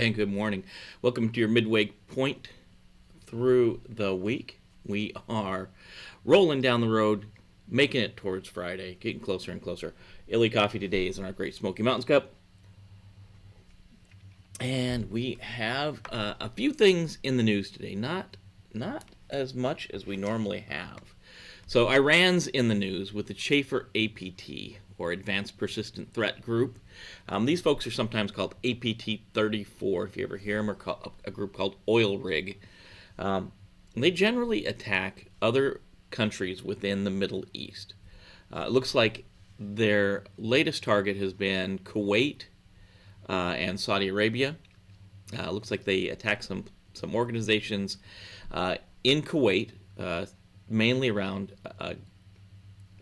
And good morning. Welcome to your midway point through the week. We are rolling down the road, making it towards Friday, getting closer and closer. Illy Coffee today is in our Great Smoky Mountains Cup. And we have a few things in the news today. Not as much as we normally have. So Iran's in the news with the Schaefer APT, or Advanced Persistent Threat Group. These folks are sometimes called APT 34, if you ever hear them, or a group called Oil Rig. They generally attack other countries within the Middle East. It looks like their latest target has been Kuwait and Saudi Arabia. Looks like they attacked some organizations in Kuwait, mainly around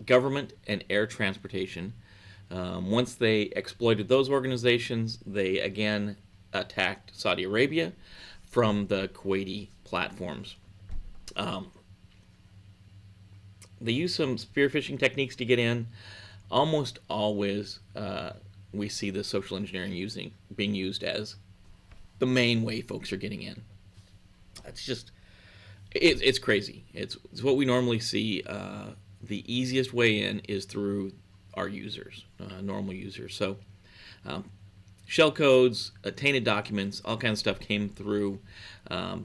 government and air transportation. Once they exploited those organizations, they again attacked Saudi Arabia from the Kuwaiti platforms. They use some spear phishing techniques to get in. Almost always we see the social engineering being used as the main way folks are getting in. It's crazy. It's what we normally see. The easiest way in is through our users, normal users. So shell codes, tainted documents, all kinds of stuff came through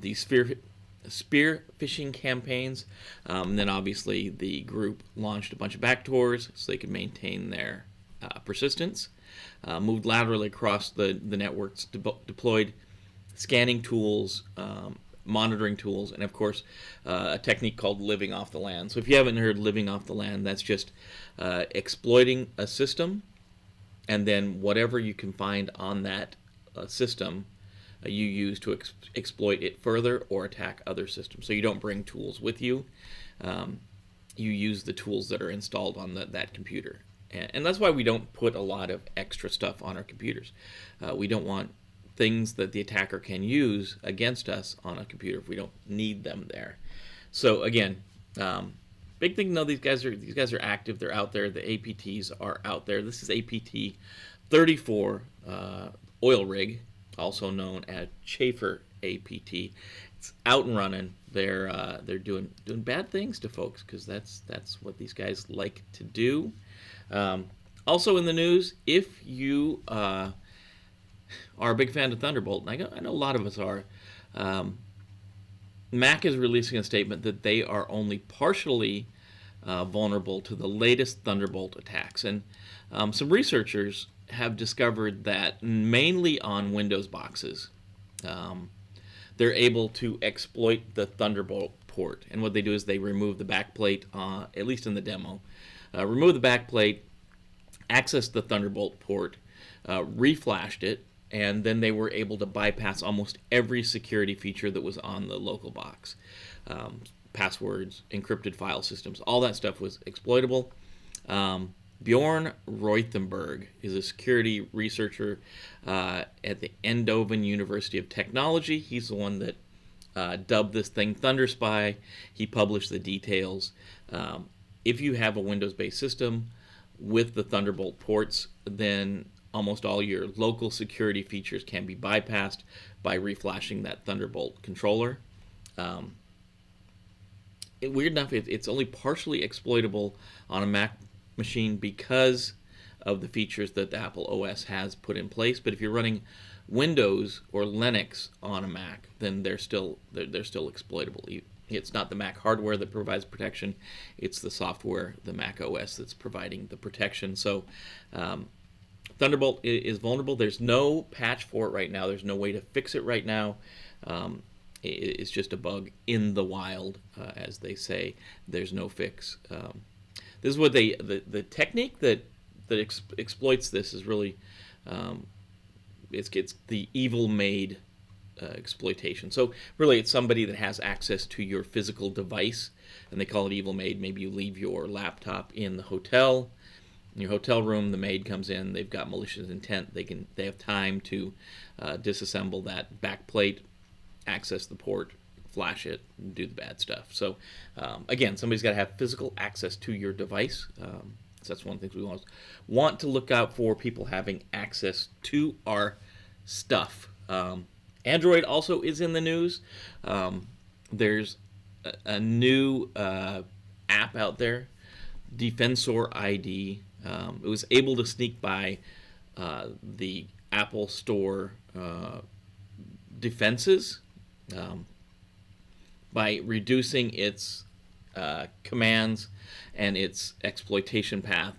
these spear phishing campaigns. And then obviously the group launched a bunch of backdoors so they could maintain their persistence. Moved laterally across the networks, deployed scanning tools, monitoring tools, and of course a technique called living off the land. So if you haven't heard living off the land, that's just exploiting a system, and then whatever you can find on that system you use to exploit it further or attack other systems. So you don't bring tools with you. You use the tools that are installed on that computer. And that's why we don't put a lot of extra stuff on our computers. We don't want things that the attacker can use against us on a computer if we don't need them there. So again, big thing to know, these guys are active. They're out there. The APTs are out there. This is APT 34 Oil Rig, also known as Schaefer APT. It's out and running. They're doing bad things to folks because that's what these guys like to do. Also in the news, if you are a big fan of Thunderbolt, and I know a lot of us are, Mac is releasing a statement that they are only partially vulnerable to the latest Thunderbolt attacks. And some researchers have discovered that mainly on Windows boxes, they're able to exploit the Thunderbolt port. And what they do is they remove the backplate, at least in the demo, remove the backplate, access the Thunderbolt port, reflashed it, and then they were able to bypass almost every security feature that was on the local box. Passwords, encrypted file systems, all that stuff was exploitable. Bjorn Reutenberg is a security researcher at the Eindhoven University of Technology. He's the one that dubbed this thing ThunderSpy. He published the details. If you have a Windows-based system with the Thunderbolt ports, then almost all your local security features can be bypassed by reflashing that Thunderbolt controller. Weird enough, it's only partially exploitable on a Mac machine because of the features that the Apple OS has put in place. But if you're running Windows or Linux on a Mac, then they're still exploitable. It's not the Mac hardware that provides protection; it's the software, the Mac OS, that's providing the protection. So Thunderbolt is vulnerable. There's no patch for it right now. There's no way to fix it right now. It's just a bug in the wild, as they say. There's no fix. This is what the technique that exploits this is really it's the evil maid exploitation. So really, it's somebody that has access to your physical device, and they call it evil maid. Maybe you leave your laptop in the hotel. In your hotel room, the maid comes in. They've got malicious intent. They have time to disassemble that backplate, access the port, flash it, and do the bad stuff. So again, somebody's got to have physical access to your device. So that's one of the things we want to look out for, people having access to our stuff. Android also is in the news. There's a new app out there, Defensor ID. It was able to sneak by the Apple Store defenses by reducing its commands and its exploitation path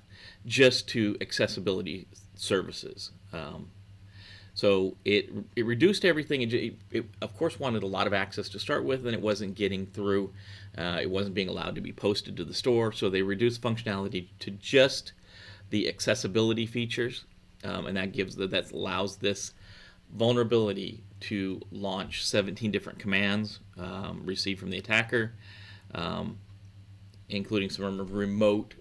just to accessibility services. So it reduced everything. It of course wanted a lot of access to start with, and it wasn't getting through. It wasn't being allowed to be posted to the store, so they reduced functionality to just the accessibility features, and that allows this vulnerability to launch 17 different commands received from the attacker, including some remote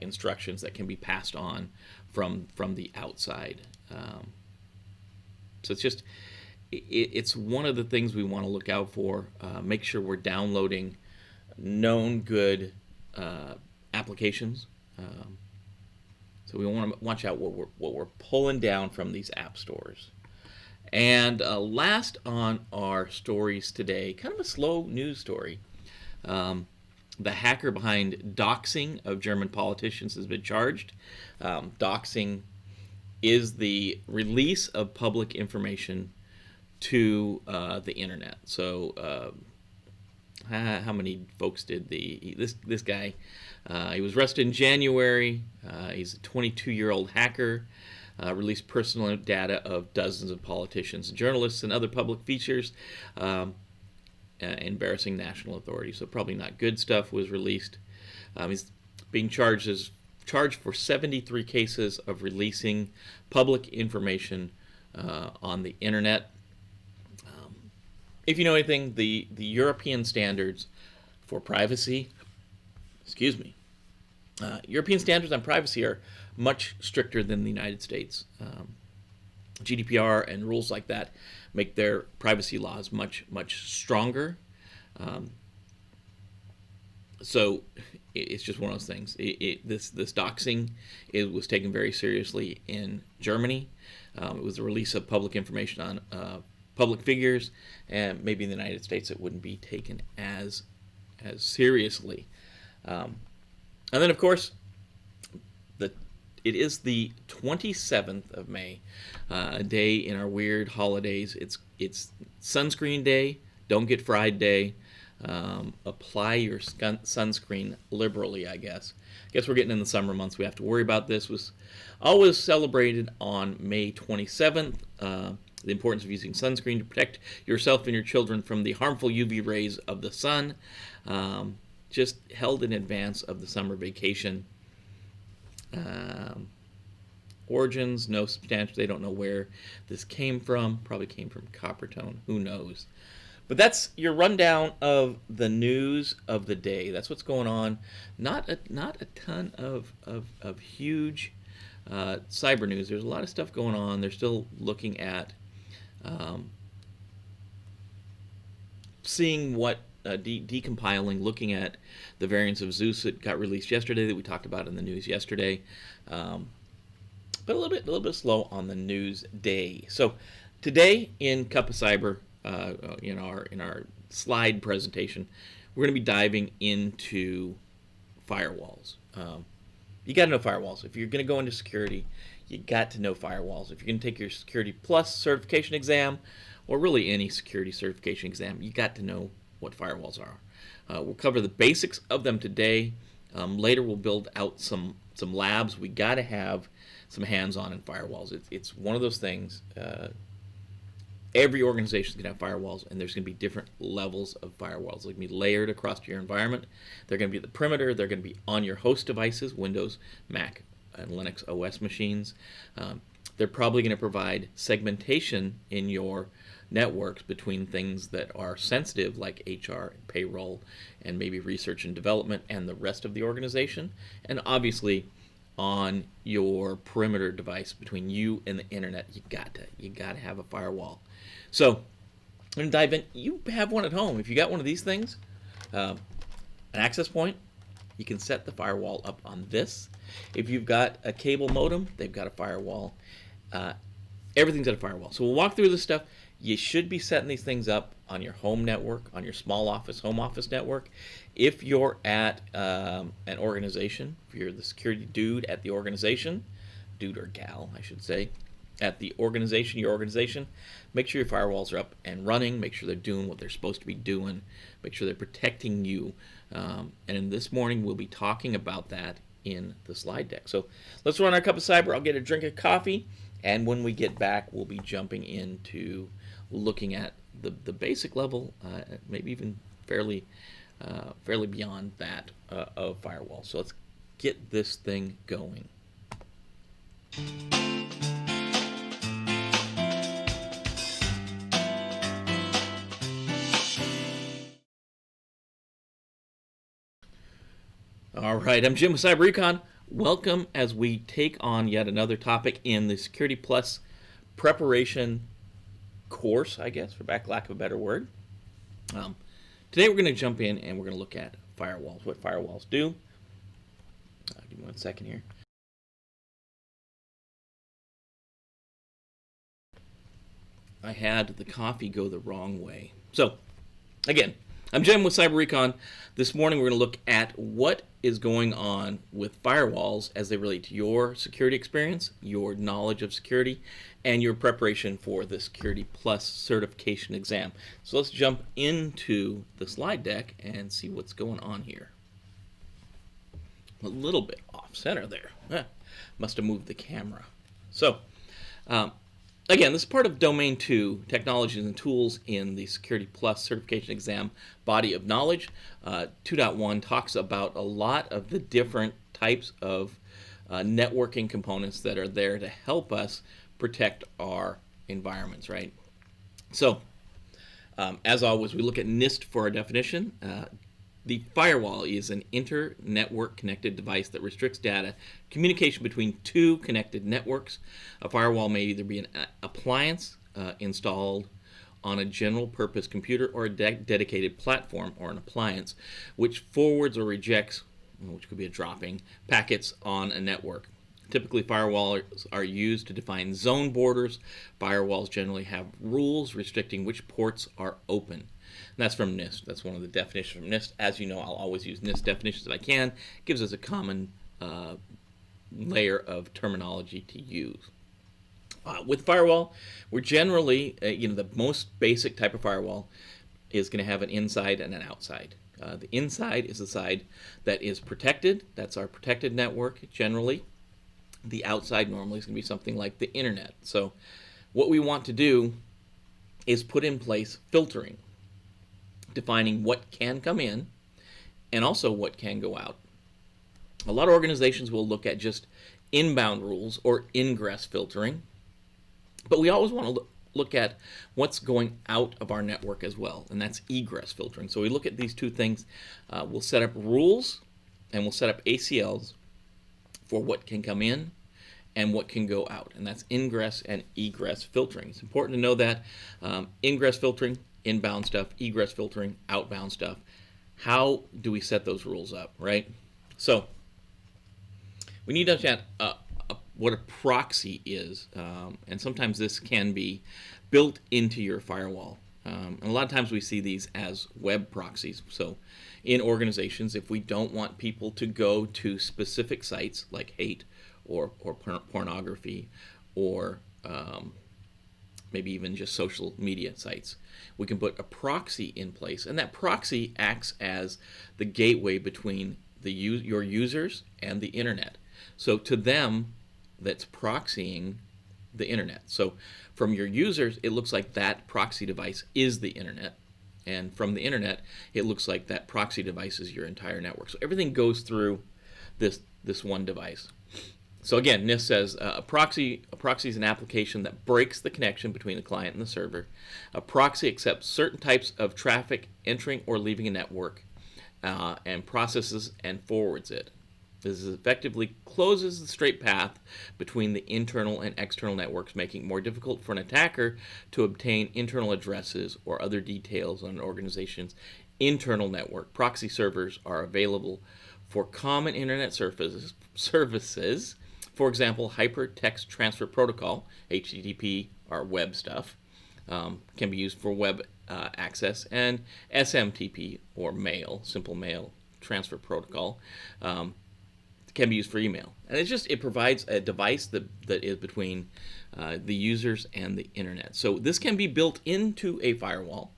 instructions that can be passed on from the outside. So it's one of the things we want to look out for. Make sure we're downloading known good applications. So we want to watch out what we're pulling down from these app stores. And last on our stories today, kind of a slow news story. The hacker behind doxing of German politicians has been charged. Doxing is the release of public information to the internet. So how many folks did this guy? He was arrested in January. He's a 22-year-old hacker. Released personal data of dozens of politicians, journalists, and other public features. Embarrassing national authority. So probably not good stuff was released. He's being charged for 73 cases of releasing public information on the internet. If you know anything, the European standards for privacy, European standards on privacy are much stricter than the United States. GDPR and rules like that make their privacy laws much stronger. So it's just one of those things. This doxing was taken very seriously in Germany. It was the release of public information on public figures, and maybe in the United States it wouldn't be taken as seriously. And then, of course, it is the 27th of May, a day in our weird holidays. It's sunscreen day, don't get fried day. Apply your sunscreen liberally, I guess. I guess we're getting in the summer months. We have to worry about this. Was always celebrated on May 27th. The importance of using sunscreen to protect yourself and your children from the harmful UV rays of the sun. Just held in advance of the summer vacation. Origins, no substantial. They don't know where this came from. Probably came from Coppertone. Who knows? But that's your rundown of the news of the day. That's what's going on. Not a ton of huge cyber news. There's a lot of stuff going on. They're still looking at seeing what decompiling, looking at the variants of Zeus that got released yesterday that we talked about in the news yesterday. But a little bit slow on the news day. So today in Cup of Cyber, in our slide presentation, we're going to be diving into firewalls. You got to know firewalls. If you're going to go into security, you got to know firewalls. If you're going to take your Security Plus certification exam, or really any security certification exam, you got to know what firewalls are. We'll cover the basics of them today. Later we'll build out some labs. We got to have some hands-on in firewalls. It's one of those things. Every organization is going to have firewalls, and there's going to be different levels of firewalls. They're going to be layered across your environment. They're going to be at the perimeter. They're going to be on your host devices, Windows, Mac, and Linux OS machines. They're probably going to provide segmentation in your networks between things that are sensitive, like HR and payroll, and maybe research and development, and the rest of the organization. And obviously, on your perimeter device between you and the internet, you got to have a firewall. So I'm going to dive in. You have one at home. If you got one of these things, an access point, you can set the firewall up on this. If you've got a cable modem, they've got a firewall. Everything's at a firewall. So we'll walk through this stuff. You should be setting these things up on your home network, on your small office, home office network. If you're at an organization, if you're the security dude at the organization, dude or gal, I should say, at the organization, your organization, make sure your firewalls are up and running. Make sure they're doing what they're supposed to be doing. Make sure they're protecting you. And in this morning, we'll be talking about that in the slide deck. So let's run our cup of cyber. I'll get a drink of coffee. And when we get back, we'll be jumping into looking at the basic level, maybe even fairly beyond that of firewall. So let's get this thing going. All right, I'm Jim with Cyber-Recon. Welcome as we take on yet another topic in the Security Plus preparation course, I guess, for lack of a better word. Today we're going to jump in and we're going to look at firewalls, what firewalls do. Give me 1 second here. I had the coffee go the wrong way. So, again, I'm Jim with Cyber-Recon. This morning we're going to look at what is going on with firewalls as they relate to your security experience, your knowledge of security, and your preparation for the Security Plus certification exam. So let's jump into the slide deck and see what's going on here. A little bit off center there. Must have moved the camera. So, again, this is part of Domain 2, Technologies and Tools in the Security Plus Certification Exam Body of Knowledge. 2.1 talks about a lot of the different types of networking components that are there to help us protect our environments, right? So, as always, we look at NIST for our definition. The firewall is an inter-network connected device that restricts data communication between two connected networks. A firewall may either be an appliance installed on a general purpose computer or a dedicated platform or an appliance which forwards or rejects, which could be a dropping, packets on a network. Typically, firewalls are used to define zone borders. Firewalls generally have rules restricting which ports are open. And that's from NIST. That's one of the definitions from NIST. As you know, I'll always use NIST definitions if I can. It gives us a common layer of terminology to use. With firewall, we're generally, the most basic type of firewall is going to have an inside and an outside. The inside is the side that is protected. That's our protected network generally. The outside normally is going to be something like the internet. So what we want to do is put in place filtering, defining what can come in and also what can go out. A lot of organizations will look at just inbound rules or ingress filtering, but we always want to look at what's going out of our network as well, and that's egress filtering. So we look at these two things. We'll set up rules and we'll set up ACLs for what can come in and what can go out, and that's ingress and egress filtering. It's important to know that ingress filtering, inbound stuff, egress filtering, outbound stuff. How do we set those rules up, right? So we need to understand what a proxy is, and sometimes this can be built into your firewall. And a lot of times we see these as web proxies. So in organizations, if we don't want people to go to specific sites like hate or pornography or maybe even just social media sites, we can put a proxy in place, and that proxy acts as the gateway between your users and the internet. So to them, that's proxying the internet. So from your users, it looks like that proxy device is the internet, and from the internet, it looks like that proxy device is your entire network. So everything goes through this one device. So again, NIST says a proxy is an application that breaks the connection between the client and the server. A proxy accepts certain types of traffic entering or leaving a network and processes and forwards it. This effectively closes the straight path between the internal and external networks, making it more difficult for an attacker to obtain internal addresses or other details on an organization's internal network. Proxy servers are available for common internet services. For example, Hypertext Transfer Protocol, HTTP, our web stuff, can be used for web access, and SMTP, or mail, simple mail transfer protocol, can be used for email. And it provides a device that is between the users and the internet. So this can be built into a firewall,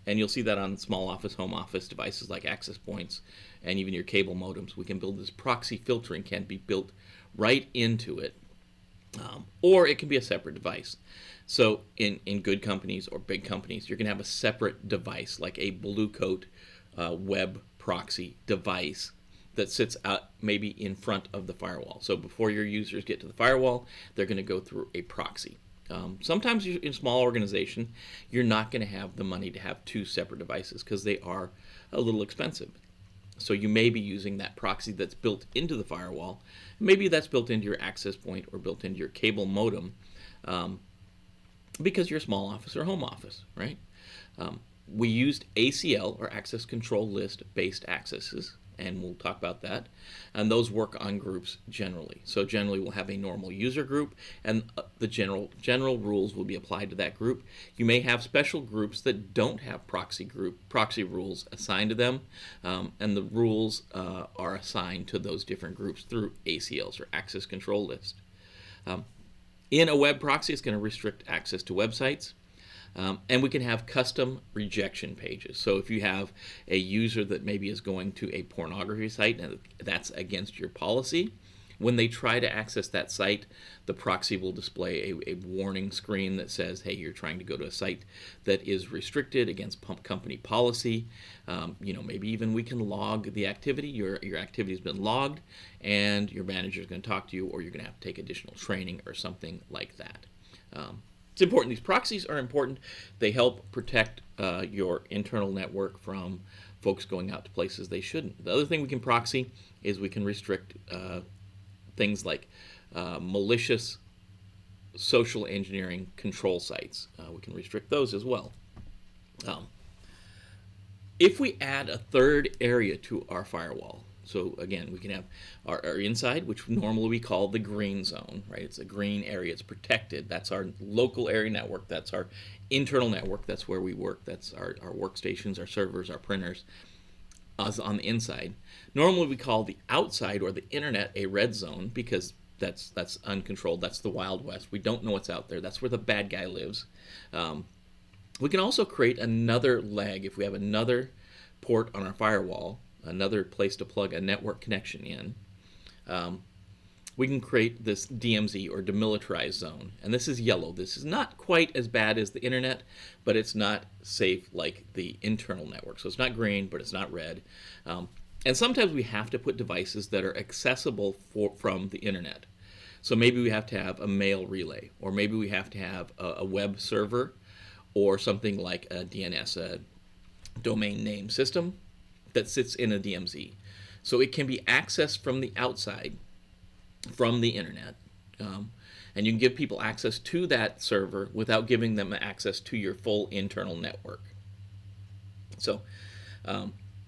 and you'll see that on small office, home office devices like access points, and even your cable modems. We can build this. Proxy filtering can be built right into it, or it can be a separate device. So in good companies or big companies, you're going to have a separate device, like a blue coat web proxy device that sits out maybe in front of the firewall. So before your users get to the firewall, they're going to go through a proxy. Sometimes in a small organization, you're not going to have the money to have two separate devices because they are a little expensive. So you may be using that proxy that's built into the firewall. Maybe that's built into your access point or built into your cable modem, because you're a small office or home office, right? We used ACL, or access control list based accesses, and we'll talk about that. And those work on groups generally. So generally we'll have a normal user group, and the general rules will be applied to that group. You may have special groups that don't have proxy rules assigned to them, and the rules are assigned to those different groups through ACLs, or access control list. In a web proxy, it's going to restrict access to websites. And we can have custom rejection pages. So if you have a user that maybe is going to a pornography site and that's against your policy, when they try to access that site, the proxy will display a warning screen that says, hey, you're trying to go to a site that is restricted against company policy. Maybe even we can log the activity. Your activity has been logged, and your manager is going to talk to you, or you're going to have to take additional training or something like that. It's important. These proxies are important. They help protect your internal network from folks going out to places they shouldn't. The other thing we can proxy is we can restrict things like malicious social engineering control sites. We can restrict those as well. If we add a third area to our firewall, so again, we can have our inside, which normally we call the green zone, right? It's a green area. It's protected. That's our local area network. That's our internal network. That's where we work. That's our workstations, our servers, our printers. Us on the inside. Normally we call the outside, or the internet, a red zone, because that's uncontrolled. That's the Wild West. We don't know what's out there. That's where the bad guy lives. We can also create another leg if we have another port on our firewall, another place to plug a network connection in. We can create this DMZ, or demilitarized zone, and this is yellow. This is not quite as bad as the internet, but it's not safe like the internal network. So it's not green, but it's not red. And sometimes we have to put devices that are accessible from the internet. So maybe we have to have a mail relay, or maybe we have to have a web server, or something like a DNS, a domain name system, that sits in a DMZ. So it can be accessed from the outside, from the internet, and you can give people access to that server without giving them access to your full internal network. So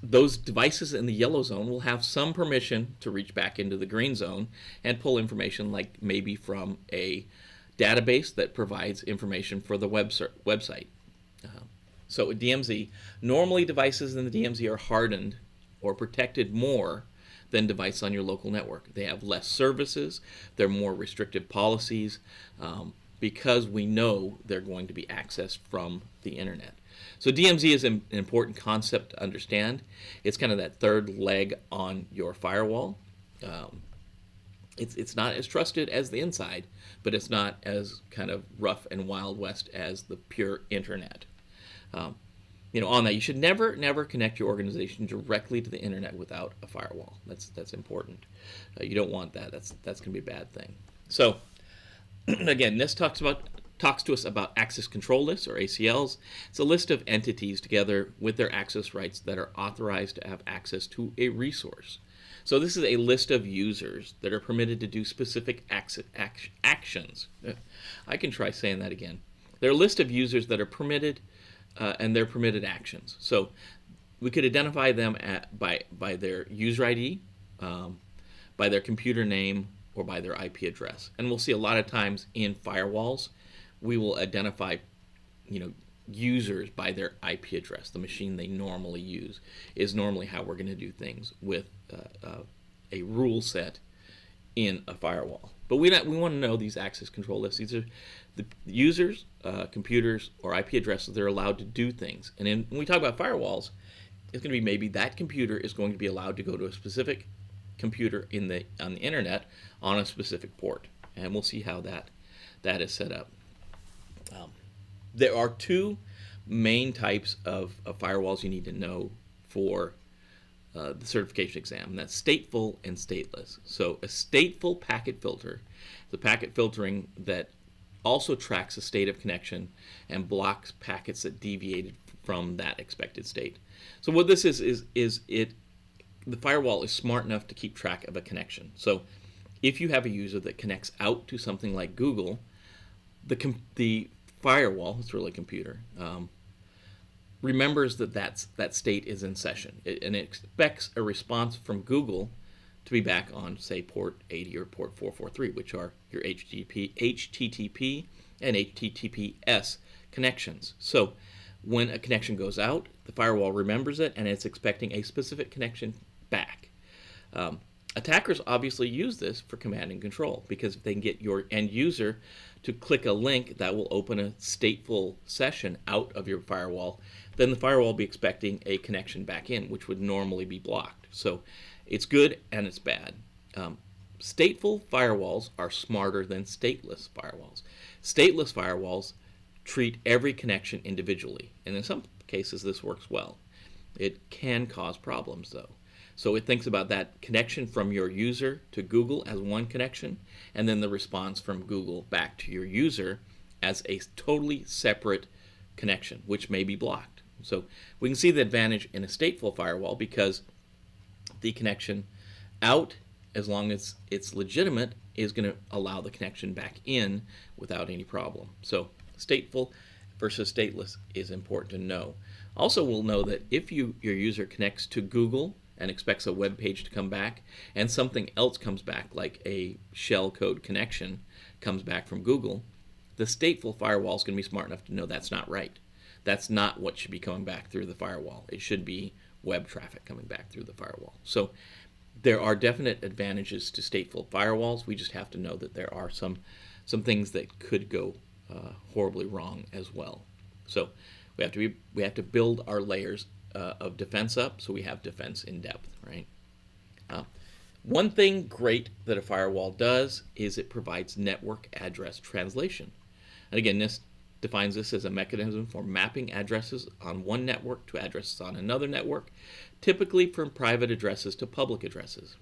those devices in the yellow zone will have some permission to reach back into the green zone and pull information, like maybe from a database that provides information for the website. So with DMZ, normally devices in the DMZ are hardened or protected more than devices on your local network. They have less services, they're more restrictive policies, because we know they're going to be accessed from the internet. So DMZ is an important concept to understand. It's kind of that third leg on your firewall. It's not as trusted as the inside, but it's not as kind of rough and Wild West as the pure internet. On that, you should never connect your organization directly to the internet without a firewall. That's important. You don't want that. That's going to be a bad thing. So again, this talks to us about access control lists, or ACLs. It's a list of entities together with their access rights that are authorized to have access to a resource. So this is a list of users that are permitted to do specific actions. I can try saying that again. They're a list of users that are permitted, and their permitted actions. So we could identify them by their user ID, by their computer name, or by their IP address. And we'll see a lot of times in firewalls, we will identify users by their IP address. The machine they normally use is normally how we're going to do things with a rule set in a firewall. But we want to know these access control lists. These are the users, computers, or IP addresses that are allowed to do things. And when we talk about firewalls, it's going to be maybe that computer is going to be allowed to go to a specific computer on the internet on a specific port. And we'll see how that is set up. There are two main types of firewalls you need to know for the certification exam, and that's stateful and stateless. So a stateful packet filter, the packet filtering that also tracks the state of connection and blocks packets that deviated from that expected state. So what this is the firewall is smart enough to keep track of a connection. So if you have a user that connects out to something like Google, the firewall, it's really a computer, remembers that state is in session, and it expects a response from Google to be back on, say, port 80 or port 443, which are your HTTP and HTTPS connections. So when a connection goes out, the firewall remembers it, and it's expecting a specific connection back. Attackers obviously use this for command and control, because if they can get your end user to click a link that will open a stateful session out of your firewall, then the firewall will be expecting a connection back in, which would normally be blocked. So it's good and it's bad. Stateful firewalls are smarter than stateless firewalls. Stateless firewalls treat every connection individually, and in some cases this works well. It can cause problems though. So it thinks about that connection from your user to Google as one connection, and then the response from Google back to your user as a totally separate connection, which may be blocked. So we can see the advantage in a stateful firewall, because the connection out, as long as it's legitimate, is going to allow the connection back in without any problem. So stateful versus stateless is important to know. Also, we'll know that if your user connects to Google and expects a web page to come back, and something else comes back, like a shellcode connection comes back from Google, the stateful firewall is going to be smart enough to know that's not right. That's not what should be coming back through the firewall. It should be web traffic coming back through the firewall. So there are definite advantages to stateful firewalls. We just have to know that there are some things that could go horribly wrong as well. So we have to build our layers of defense up, so we have defense in depth, right? One thing great that a firewall does is it provides network address translation. And again, this defines this as a mechanism for mapping addresses on one network to addresses on another network, typically from private addresses to public addresses.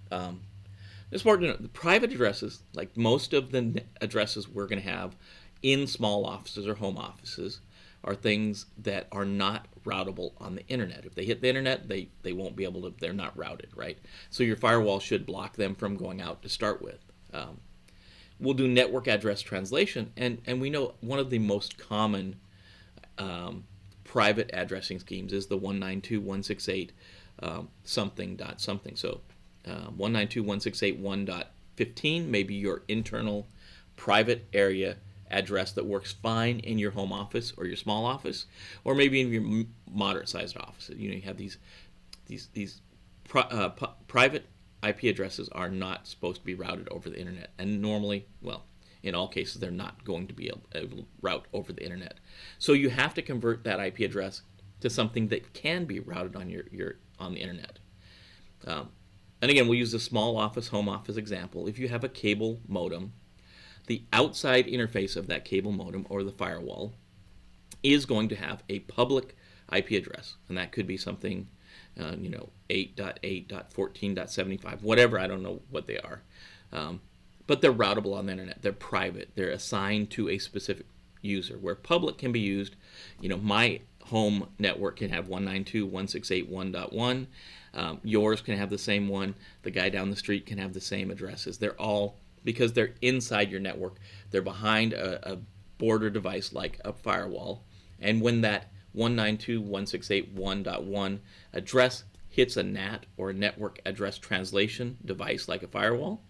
It's important to know the private addresses, like most of the addresses we're going to have in small offices or home offices, are things that are not routable on the internet. If they hit the internet, they won't be able to, they're not routed, right? So your firewall should block them from going out to start with. We'll do network address translation, and we know one of the most common private addressing schemes is the 192.168 something dot something. So 192.168.1.15 may be your internal private area address that works fine in your home office or your small office, or maybe in your moderate-sized office. You have these private IP addresses are not supposed to be routed over the internet, and normally, well, in all cases, they're not going to be able to route over the internet. So you have to convert that IP address to something that can be routed on on the internet. And again, we'll use the small office, home office example. If you have a cable modem, the outside interface of that cable modem or the firewall is going to have a public IP address, and that could be something, 8.8.14.75, whatever, I don't know what they are. But they're routable on the internet. They're private. They're assigned to a specific user, where public can be used. My home network can have 192.168.1.1. Yours can have the same one. The guy down the street can have the same addresses. They're all, because they're inside your network, they're behind a border device like a firewall. And when that 192.168.1.1 address hits a NAT or a network address translation device like a firewall,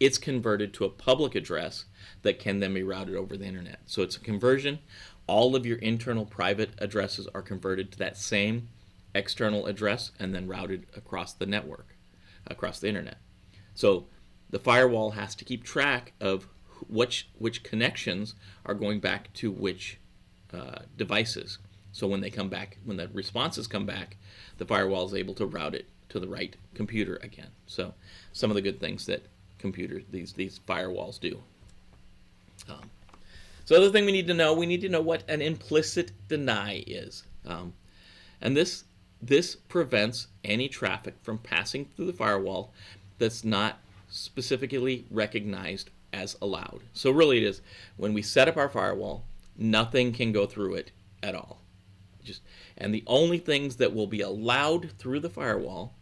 it's converted to a public address that can then be routed over the internet. So it's a conversion. All of your internal private addresses are converted to that same external address and then routed across the network, across the internet. So the firewall has to keep track of which connections are going back to which devices. So when they come back, when the responses come back, the firewall is able to route it to the right computer again. So some of the good things that these firewalls do. So the other thing we need to know what an implicit deny is. And this prevents any traffic from passing through the firewall that's not specifically recognized as allowed. So really it is, when we set up our firewall, nothing can go through it at all. And the only things that will be allowed through the firewall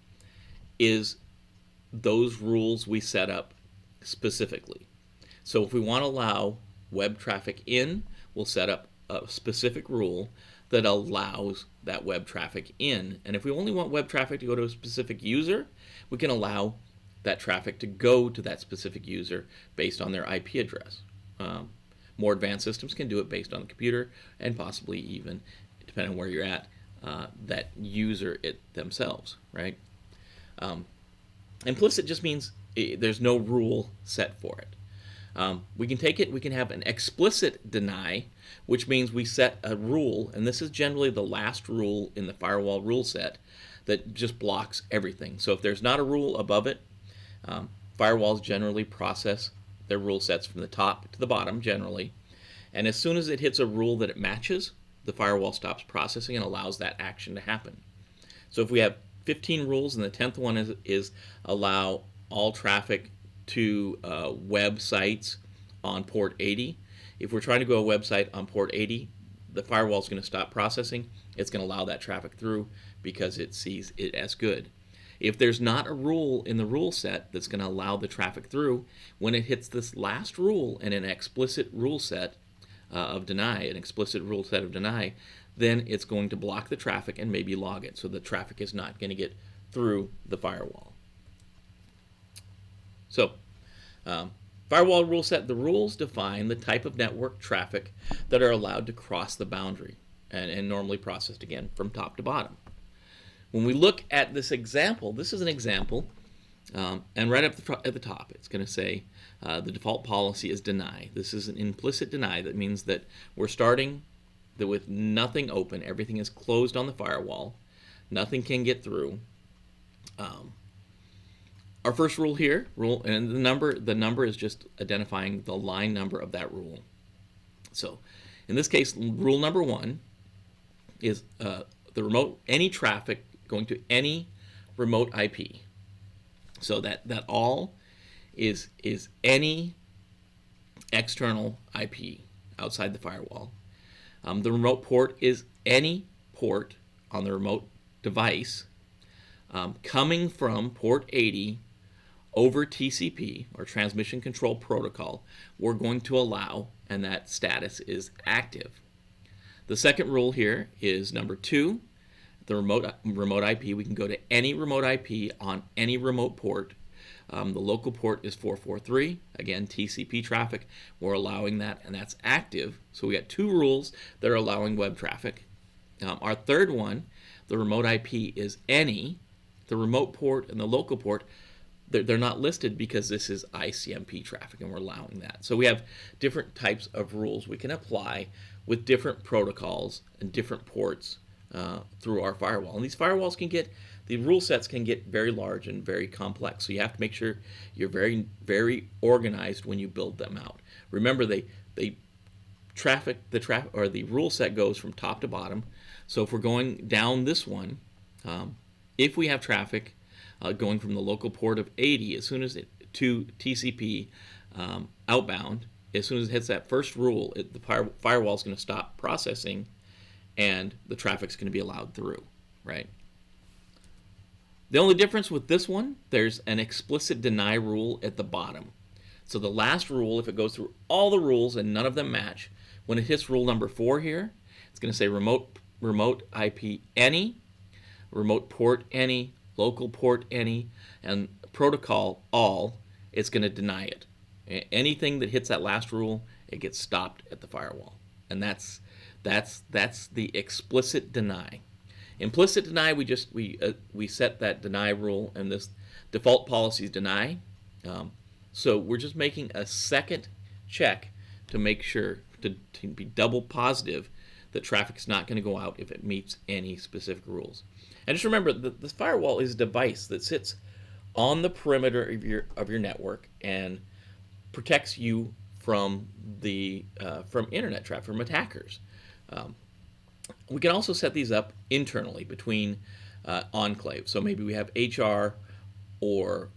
is those rules we set up specifically. So if we want to allow web traffic in, we'll set up a specific rule that allows that web traffic in. And if we only want web traffic to go to a specific user, we can allow that traffic to go to that specific user based on their IP address. More advanced systems can do it based on the computer, and possibly even, depending on where you're at, that user themselves, right? Implicit just means there's no rule set for it. We can have an explicit deny, which means we set a rule, and this is generally the last rule in the firewall rule set that just blocks everything. So if there's not a rule above it, firewalls generally process their rule sets from the top to the bottom generally, and as soon as it hits a rule that it matches, the firewall stops processing and allows that action to happen. So if we have 15 rules and the 10th one is allow all traffic to websites on port 80. If we're trying to go to a website on port 80, the firewall is going to stop processing. It's going to allow that traffic through because it sees it as good. If there's not a rule in the rule set that's going to allow the traffic through, when it hits this last rule in an explicit rule set of deny, then it's going to block the traffic and maybe log it. So the traffic is not going to get through the firewall. So, firewall rule set, the rules define the type of network traffic that are allowed to cross the boundary and normally processed again from top to bottom. When we look at this example, this is an example, and right up at the top, it's going to say the default policy is deny. This is an implicit deny. That means that we're starting with nothing open. Everything is closed on the firewall. Nothing can get through. Our first rule here, and the number is just identifying the line number of that rule. So, in this case, rule number 1 is any traffic going to any remote IP. So that all is any external IP outside the firewall. The remote port is any port on the remote device coming from port 80 over TCP, or Transmission Control Protocol, we're going to allow, and that status is active. The second rule here is number 2, the remote IP. We can go to any remote IP on any remote port. The local port is 443. Again, TCP traffic. We're allowing that, and that's active. So we got 2 rules that are allowing web traffic. Our third one, the remote IP, is any. The remote port and the local port, they're not listed because this is ICMP traffic, and we're allowing that. So we have different types of rules we can apply with different protocols and different ports through our firewall. And these firewalls the rule sets can get very large and very complex. So you have to make sure you're very, very organized when you build them out. Remember, the rule set goes from top to bottom. So if we're going down this one, if we have traffic going from the local port of 80, as soon as to TCP outbound, as soon as it hits that first rule, the firewall is going to stop processing, and the traffic's going to be allowed through, right? The only difference with this one, there's an explicit deny rule at the bottom. So the last rule, if it goes through all the rules and none of them match, when it hits rule number 4 here, it's going to say remote IP any, remote port any, local port any, and protocol all, it's going to deny it. Anything that hits that last rule, it gets stopped at the firewall. And that's the explicit deny. Implicit deny, we set that deny rule, and this default policy is deny. So we're just making a second check to make sure to be double positive that traffic's not going to go out if it meets any specific rules. And just remember that this firewall is a device that sits on the perimeter of your network and protects you from from internet traffic, from attackers. We can also set these up internally between enclaves. So maybe we have HR or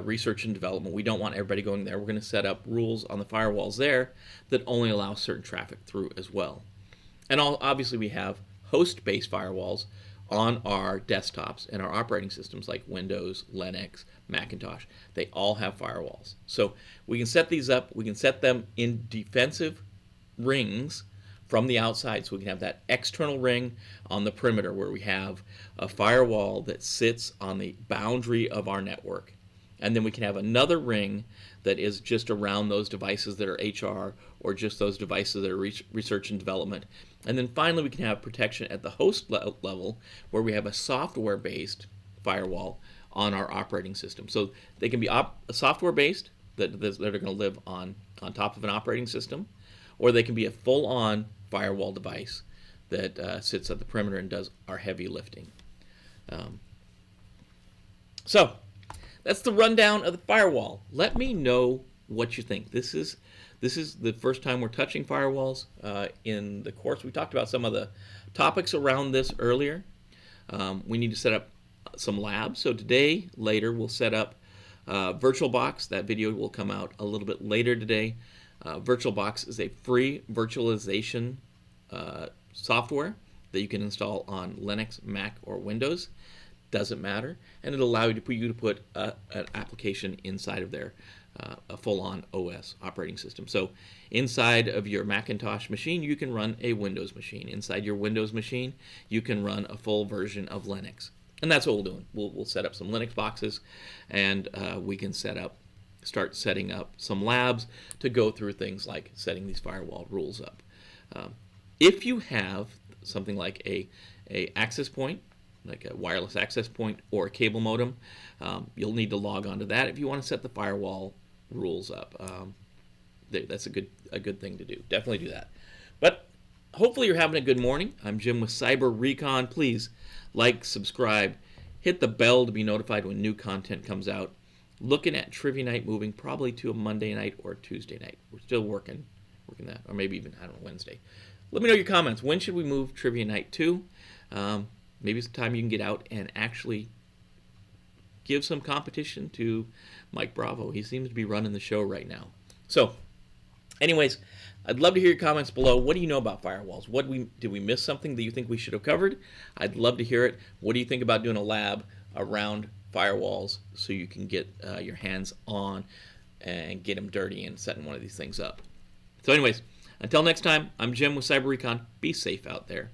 research and development. We don't want everybody going there. We're going to set up rules on the firewalls there that only allow certain traffic through as well. And obviously we have host-based firewalls on our desktops and our operating systems like Windows, Linux, Macintosh. They all have firewalls. So we can set these up. We can set them in defensive rings from the outside. So we can have that external ring on the perimeter where we have a firewall that sits on the boundary of our network. And then we can have another ring that is just around those devices that are HR or just those devices that are research and development. And then finally we can have protection at the host level where we have a software-based firewall on our operating system. So they can be software-based that are going to live on top of an operating system, or they can be a full-on firewall device that sits at the perimeter and does our heavy lifting. So that's the rundown of the firewall. Let me know what you think. This is the first time we're touching firewalls in the course. We talked about some of the topics around this earlier. We need to set up some labs. So today, later, we'll set up VirtualBox. That video will come out a little bit later today. VirtualBox is a free virtualization software that you can install on Linux, Mac, or Windows. Doesn't matter, and it'll allow you to put an application inside of there, a full-on OS operating system. So inside of your Macintosh machine, you can run a Windows machine. Inside your Windows machine, you can run a full version of Linux. And that's what we'll do. We'll set up some Linux boxes, and we can start setting up some labs to go through things like setting these firewall rules up. If you have something like a access point, like a wireless access point or a cable modem, you'll need to log on to that if you want to set the firewall rules up. That's a good thing to do. Definitely do that. But hopefully you're having a good morning. I'm Jim with Cyber-Recon. Please like, subscribe, hit the bell to be notified when new content comes out. Looking at trivia night moving probably to a Monday night or Tuesday night. We're still working that, or maybe even, I don't know, Wednesday. Let me know your comments. When should we move trivia night to? Maybe it's time you can get out and actually give some competition to Mike Bravo. He seems to be running the show right now. So, anyways, I'd love to hear your comments below. What do you know about firewalls? Did we miss something that you think we should have covered? I'd love to hear it. What do you think about doing a lab around firewalls so you can get your hands on and get them dirty and setting one of these things up? So anyways, until next time, I'm Jim with Cyber-Recon. Be safe out there.